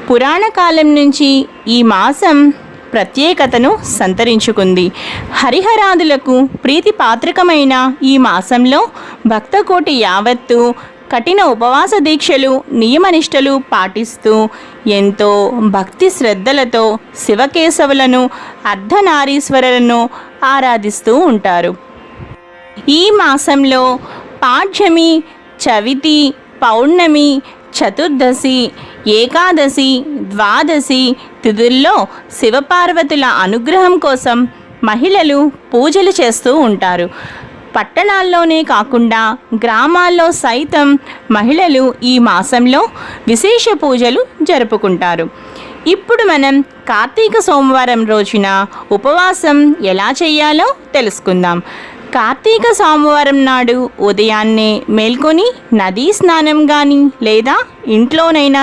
పురాణ కాలం నుంచి ఈ మాసం ప్రత్యేకతను సంతరించుకుంది. హరిహరాదులకు ప్రీతిపాత్రకమైన ఈ మాసంలో భక్తకోటి యావత్తు కఠిన ఉపవాస దీక్షలు నియమనిష్టలు పాటిస్తూ ఎంతో భక్తి శ్రద్ధలతో శివకేశవులను అర్ధనారీశ్వరులను ఆరాధిస్తూ ఉంటారు. ఈ మాసంలో పాడ్యమి, చవితి, పౌర్ణమి, చతుర్దశి, ఏకాదశి, ద్వాదశి తిథుల్లో శివపార్వతుల అనుగ్రహం కోసం మహిళలు పూజలు చేస్తూ ఉంటారు. పట్టణాల్లోనే కాకుండా గ్రామాల్లో సైతం మహిళలు ఈ మాసంలో విశేష పూజలు జరుపుకుంటారు. ఇప్పుడు మనం కార్తీక సోమవారం రోజున ఉపవాసం ఎలా చేయాలో తెలుసుకుందాం. కార్తీక సోమవారం నాడు ఉదయాన్నే మేల్కొని నదీ స్నానం కానీ లేదా ఇంట్లోనైనా